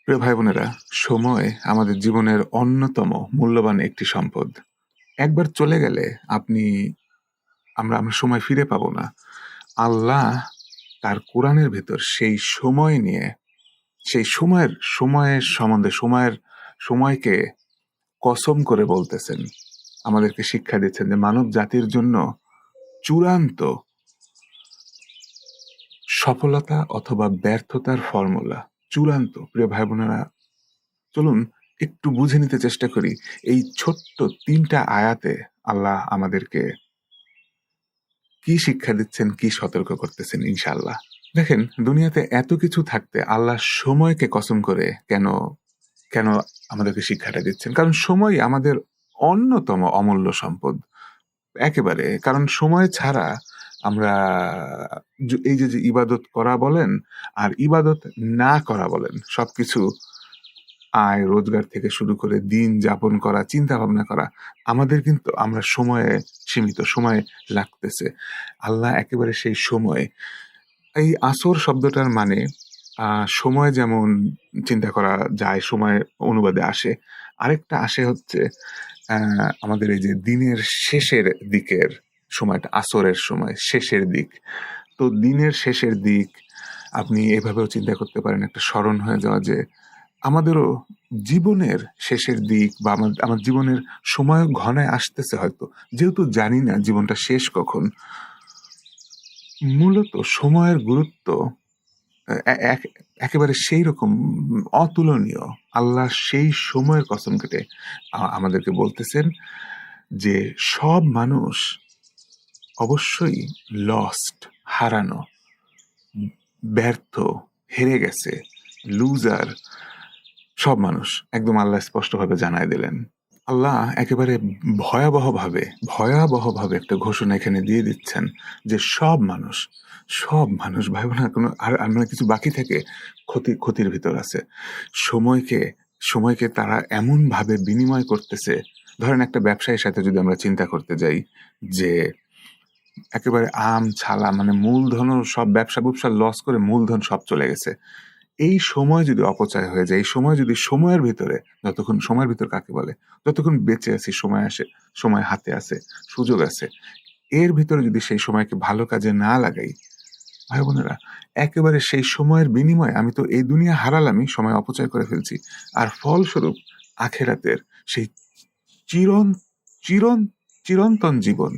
প্রিয় ভাই বোনেরা, সময় আমাদের জীবনের অন্যতম মূল্যবান একটি সম্পদ। একবার চলে গেলে আপনি আমরা আমরা সময় ফিরে পাবো না। আল্লাহ তার কোরআনের ভেতর সেই সময় নিয়ে, সেই সময়ের সম্বন্ধে, সময়কে কসম করে বলতেছেন, আমাদেরকে শিক্ষা দিচ্ছেন যে মানব জাতির জন্য চূড়ান্ত সফলতা অথবা ব্যর্থতার ফর্মুলা চূড়ান্ত। প্রিয় ভাই বোনেরা, চলুন একটু বুঝে নিতে চেষ্টা করি এই ছোট্ট ৩টা আয়াতে আল্লাহ আমাদেরকে কি শিক্ষা দিচ্ছেন, কি সতর্ক করতেছেন ইনশাআল্লাহ। দেখেন, দুনিয়াতে এত কিছু থাকতে আল্লাহ সময়কে কসম করে কেন কেন আমাদেরকে শিক্ষাটা দিচ্ছেন? কারণ সময় আমাদের অন্যতম অমূল্য সম্পদ। একেবারে। কারণ সময় ছাড়া আমরা এই যে ইবাদত করা বলেন আর ইবাদত না করা বলেন, সবকিছু আয় রোজগার থেকে শুরু করে দিন যাপন করা, চিন্তা ভাবনা করা, আমাদের কিন্তু আমরা সময়ে সীমিত, সময় লাগতেছে। আল্লাহ একেবারে সেই সময়, এই আসর শব্দটার মানে সময় যেমন চিন্তা করা যায়, সময় অনুবাদে আসে, আরেকটা আসে হচ্ছে আমাদের এই যে দিনের শেষের দিকের সময়টা, আসরের সময় শেষের দিক। তো দিনের শেষের দিক আপনি এভাবেও চিন্তা করতে পারেন, একটা স্মরণ হয়ে যাওয়া যে আমাদেরও জীবনের শেষের দিক বা আমার জীবনের সময় ঘনায় আসতেছে হয়তো। যেহেতু জানি না জীবনটা শেষ কখন, মূলত সময়ের গুরুত্ব একেবারে সেই রকম অতুলনীয়। আল্লাহ সেই সময়ের কসম কেটে আমাদেরকে বলতেছেন যে সব মানুষ অবশ্যই লস্ট, হারানো, ব্যর্থ, হেরে গেছে, লুজার। সব মানুষ একদম আল্লাহ স্পষ্টভাবে জানায় দিলেন। আল্লাহ একেবারে ভয়াবহভাবে একটা ঘোষণা এখানে দিয়ে দিচ্ছেন যে সব মানুষ ভাই বোনা, কোনো আর মানে কিছু বাকি থেকে ক্ষতির ভিতর আছে। সময়কে তারা এমন ভাবে বিনিময় করতেছে। ধরেন একটা ব্যবসায়ীর সাথে যদি আমরা চিন্তা করতে যাই যে একেবারে ছালা, মানে মূলধনও সব ব্যবসা লস করে মূলধন সব চলে গেছে। এই সময় যদি অপচয় হয়ে যায়, এই সময় যদি সময়ের ভিতরে, যতক্ষণ সময়ের ভিতর কাকে বলে, যতক্ষণ বেঁচে আছি, সময় হাতে আছে, সুযোগ আছে, এর ভিতরে যদি সেই সময়কে ভালো কাজে না লাগাই, ভাই বোনেরা, একেবারে সেই সময়ের বিনিময়ে আমি তো এই দুনিয়া হারালামই, সময় অপচয় করে ফেলছি। আর ফলস্বরূপ আখেরাতের সেই চিরন চিরন চিরন্তন জীবন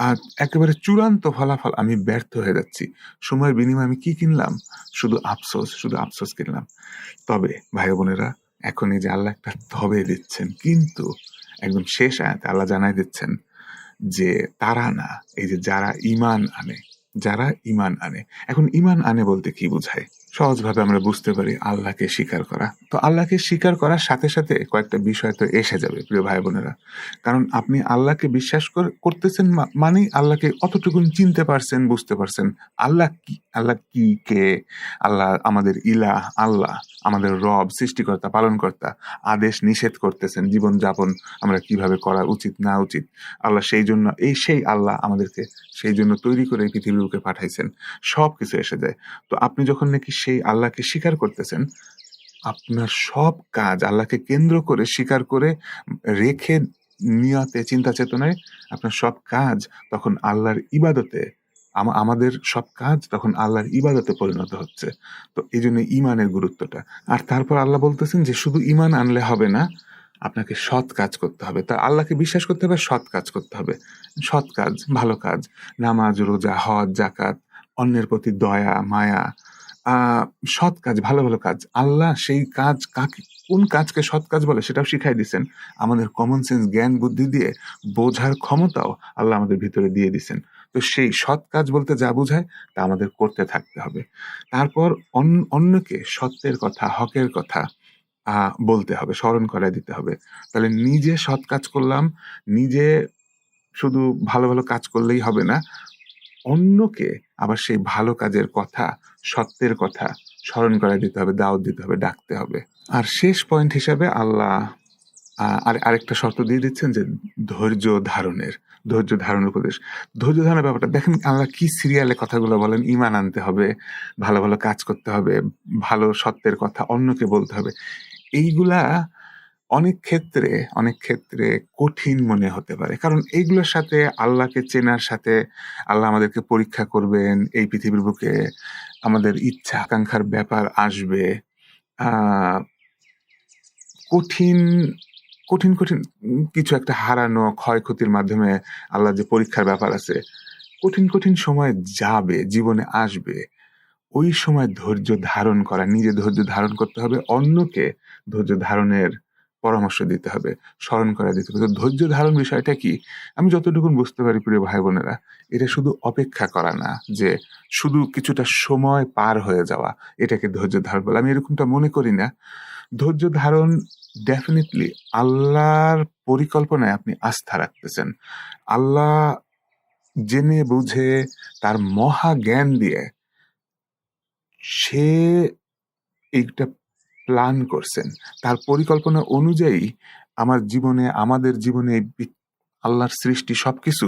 আর একেবারে চূড়ান্ত ফলাফল আমি ব্যর্থ হয়ে যাচ্ছি। সময়ের বিনিময়ে আমি কি কিনলাম? শুধু আফসোস কিনলাম। তবে ভাই বোনেরা, এখন এই যে আল্লাহ একটা তবে দিচ্ছেন, কিন্তু একদম শেষ আয়াতে আল্লাহ জানাই দিচ্ছেন যে তারা না, এই যে যারা ঈমান আনে। এখন ঈমান আনে বলতে কি বোঝায়? সহজভাবে আমরা বুঝতে পারি, আল্লাহকে স্বীকার করা। তো আল্লাহকে স্বীকার করার সাথে সাথে কয়েকটা বিষয় তো এসে যাবে প্রিয় ভাই বোনেরা। কারণ আপনি আল্লাহকে বিশ্বাস করতেছেন, মানেই আল্লাহকে অতটুকুন চিনতে পারছেন, বুঝতে পারছেন। আল্লাহ কি, কে? আল্লাহ আমাদের ইলাহ, আল্লাহ আমাদের রব, সৃষ্টিকর্তা, পালনকর্তা। আদেশ নিষেধ করতেছেন, জীবনযাপন আমরা কিভাবে করা উচিত না উচিত। আল্লাহ সেই আল্লাহ আমাদেরকে সেই জন্য তৈরি করে এই পৃথিবীর বুকে পাঠাইছেন। সবকিছু এসে যায়। তো আপনি যখন নাকি সেই আল্লাহকে স্বীকার করতেছেন, আপনার সব কাজ আল্লাহকে কেন্দ্র করে স্বীকার করে রেখে, নিয়তে, চিন্তা চেতনায় আপনার সব কাজ তখন আল্লাহর ইবাদতে, আমাদের সব কাজ তখন আল্লাহর ইবাদতে পরিণত হচ্ছে। তো এই জন্য ঈমানের গুরুত্বটা। আর তারপর আল্লাহ বলতেছেন যে শুধু ঈমান আনলে হবে না, আপনাকে সৎ কাজ করতে হবে। তা আল্লাহকে বিশ্বাস করতে হবে, সৎ কাজ করতে হবে। সৎ কাজ, ভালো কাজ, নামাজ, রোজা, হজ, যাকাত, অন্যের প্রতি দয়া, মায়া, সৎ কাজ, ভালো কাজ। আল্লাহ সেই কাজ কোন কাজকে সৎ কাজ বলে সেটাও শিখাই দিচ্ছেন। আমাদের কমন সেন্স, জ্ঞান বুদ্ধি দিয়ে বোঝার ক্ষমতাও আল্লাহ আমাদের ভিতরে দিয়ে দিচ্ছেন। তো সেই সৎ কাজ বলতে যা বোঝায় তা আমাদের করতে থাকতে হবে। তারপর অন্যকে সত্যের কথা, হকের কথা বলতে হবে, স্মরণ করায় দিতে হবে। তাহলে নিজে সৎ কাজ করলাম, নিজে শুধু ভালো কাজ করলেই হবে না, অন্যকে আবার সেই ভালো কাজের কথা, সত্যের কথা স্মরণ করায় দিতে হবে, দাওয়াত দিতে হবে, ডাকতে হবে। আর শেষ পয়েন্ট হিসাবে আল্লাহ আরেকটা শর্ত দিয়ে দিচ্ছেন যে ধৈর্য ধারণের। ধৈর্য ধারণের উপদেশ। ধৈর্য ধারণের ব্যাপারটা দেখেন আল্লাহ কি সিরিয়ালে কথাগুলো বলেন, ঈমান আনতে হবে, ভালো, ভালো কাজ করতে হবে, ভালো সত্যের কথা অন্যকে বলতে হবে। এইগুলা অনেক ক্ষেত্রে কঠিন মনে হতে পারে। কারণ এইগুলোর সাথে আল্লাহকে চেনার সাথে আল্লাহ আমাদেরকে পরীক্ষা করবেন, এই পৃথিবীর বুকে আমাদের ইচ্ছা আকাঙ্ক্ষার ব্যাপার আসবে। আ কঠিন, কঠিন কিছু একটা হারানো, ক্ষয়ক্ষতির মাধ্যমে আল্লাহর যে পরীক্ষার ব্যাপার আছে, কঠিন সময় যাবে, জীবনে আসবে। ওই সময় ধৈর্য ধারণ করা, নিজে ধৈর্য ধারণ করতে হবে, অন্যকে ধৈর্য ধারণের পরামর্শ দিতে হবে, স্মরণ করায় দিতে হবে। তো ধৈর্য ধারণ বিষয়টা কি? আমি যতটুকুন বুঝতে পারি প্রিয় ভাই-বোনেরা, এটা শুধু অপেক্ষা করা না যে শুধু কিছুটা সময় পার হয়ে যাওয়া, এটাকে ধৈর্য ধারণ বলে। আমি এরকমটা মনে করি না। ধৈর্য ধারণ ডেফিনিটলি আল্লাহর পরিকল্পনায় আপনি আস্থা রাখতেছেন। আল্লাহ জেনে বুঝে তার মহা জ্ঞান দিয়ে সে এইটা প্ল্যান করছেন। তার পরিকল্পনা অনুযায়ী আমার জীবনে, আমাদের জীবনে আল্লাহর সৃষ্টি সবকিছু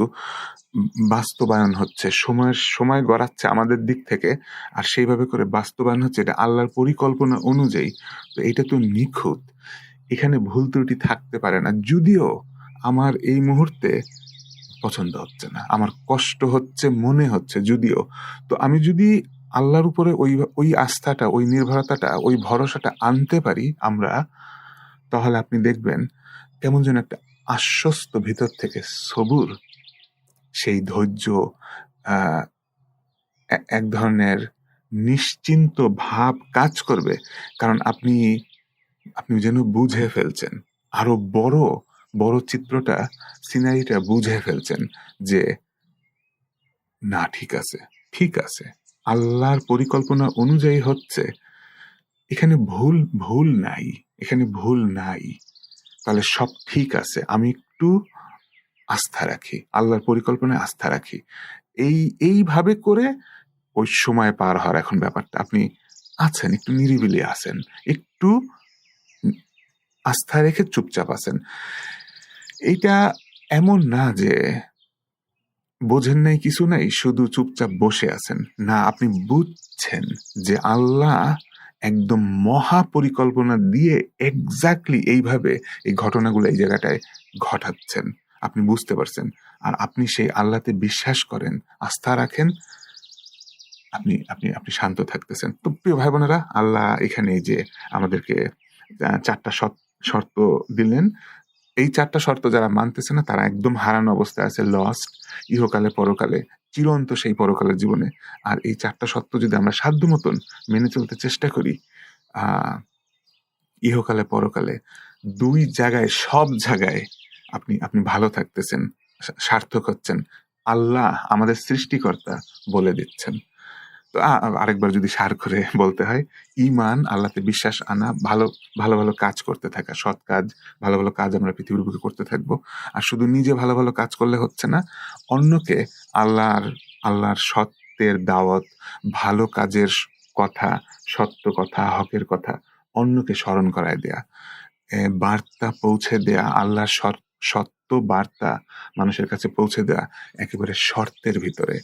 বাস্তবায়ন হচ্ছে। সময় গড়াচ্ছে আমাদের দিক থেকে। আর সেইভাবে করে বাস্তবায়ন হচ্ছে এটা আল্লাহর পরিকল্পনা অনুযায়ী। তো এটা তো নিখুঁত। এখানে ভুল ত্রুটি থাকতে পারে না। যদিও আমার এই মুহূর্তে পছন্দ হচ্ছে না। আমার কষ্ট হচ্ছে মনে হচ্ছে যদিও। তো আমি যদি আল্লাহর উপরে ওই আস্থাটা, ওই নির্ভরতাটা, ওই ভরসাটা আনতে পারি আমরা, তাহলে আপনি দেখবেন কেমন যেন একটা আশ্বস্ত ভিতর থেকে সবুর, সেই ধৈর্য, আ এক ধরনের নিশ্চিন্ত ভাব কাজ করবে। কারণ আপনি যেন বুঝে ফেলছেন। আরো বড় চিত্রটা, সিনারিটা বুঝে ফেলছেন যে না ঠিক আছে। আল্লাহর পরিকল্পনা অনুযায়ী হচ্ছে। এখানে ভুল নাই। এখানে ভুল নাই। তাহলে সব ঠিক আছে। আমি একটু আস্থা রাখি। আল্লাহর পরিকল্পনায় আস্থা রাখি। এইভাবে করে ওই সময় পার হওয়ার এখন ব্যাপারটা। আপনি আছেন, একটু নিরিবিলি আছেন। একটু আস্থা রেখে চুপচাপ আছেন। এইটা এমন না যে বোঝেন নাই, কিছু নাই, শুধু চুপচাপ বসে আছেন। না, আপনি বুঝছেন যে আল্লাহ একদম মহা পরিকল্পনা দিয়ে এক্স্যাক্টলি এইভাবে এই ঘটনাগুলো এই জায়গাটায় ঘটাচ্ছেন। আপনি বুঝতে পারছেন। আর আপনি সেই আল্লাহতে বিশ্বাস করেন, আস্থা রাখেন। আপনি শান্ত থাকতেছেন। তো প্রিয় ভাই বোনেরা, আল্লাহ এখানে এই যে আমাদেরকে ৪টা শর্ত দিলেন। এই ৪টা শর্ত যারা মানতেছে না তারা একদম হারানো অবস্থায় আছে, লস্ট, ইহকালে পরকালে, চিরন্ত সেই পরকালের জীবনে। আর এই ৪টা শর্ত যদি আমরা সাধ্য মতন মেনে চলতে চেষ্টা করি, ইহকালে পরকালে ২ জায়গায়, সব জায়গায় আপনি ভালো থাকতেছেন, সার্থক হচ্ছেন। আল্লাহ আমাদের সৃষ্টিকর্তা বলে দিচ্ছেন। তো আরেকবার যদি সার করে বলতে হয়, ঈমান, আল্লাহতে বিশ্বাস আনা, ভালো কাজ করতে থাকা, সৎ কাজ, ভালো কাজ আমরা পৃথিবীর বুকে করতে থাকবো। আর শুধু নিজে ভালো কাজ করলে হচ্ছে না, অন্যকে আল্লাহর সত্যের দাওয়াত, ভালো কাজের কথা, সত্য কথা, হকের কথা অন্যকে স্মরণ করায় দেয়া। বার্তা পৌঁছে দেয়া, আল্লাহর সত্য বার্তা মানুষের কাছে পৌঁছে দেয়া একেবারে শর্তের ভিতরে।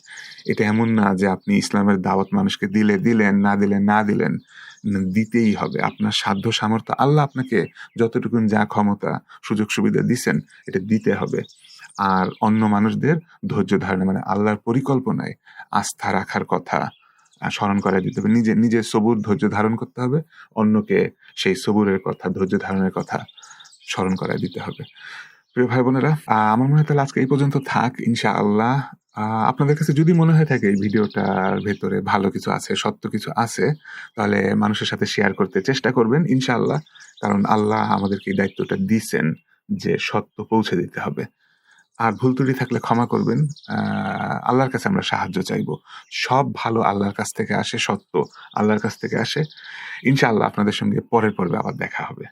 এটা এমন না যে আপনি ইসলামের দাওয়াত মানুষকে দিলেন, না দিলেন। দিতেই হবে। আপনার সাধ্য সামর্থ্য, আল্লাহ আপনাকে যতটুকুন যা ক্ষমতা, সুযোগ সুবিধা দিছেন, এটা দিতে হবে। আর অন্য মানুষদের ধৈর্য ধারণে, মানে আল্লাহর পরিকল্পনায় আস্থা রাখার কথা স্মরণ করায় দিতে হবে। নিজে সবুর, ধৈর্য ধারণ করতে হবে। অন্যকে সেই সবুরের কথা, ধৈর্য ধারণের কথা স্মরণ করায় দিতে হবে। প্রিয় ভাই বোনেরা, আমার মনে হয় তাহলে আজকে এই পর্যন্ত থাক, ইনশাআল্লাহ। আপনাদের কাছে যদি মনে হয়ে থাকে এই ভিডিওটার ভেতরে ভালো কিছু আছে, সত্য কিছু আছে, তাহলে মানুষের সাথে শেয়ার করতে চেষ্টা করবেন, ইনশাআল্লাহ। কারণ আল্লাহ আমাদেরকে এই দায়িত্বটা দিছেন যে সত্য পৌঁছে দিতে হবে। আর ভুল ত্রুটি থাকলে ক্ষমা করবেন। আল্লাহর কাছে আমরা সাহায্য চাইবো। সব ভালো আল্লাহর কাছ থেকে আসে, সত্য আল্লাহর কাছ থেকে আসে। ইনশাআল্লাহ আপনাদের সঙ্গে পরের পর্বে আবার দেখা হবে।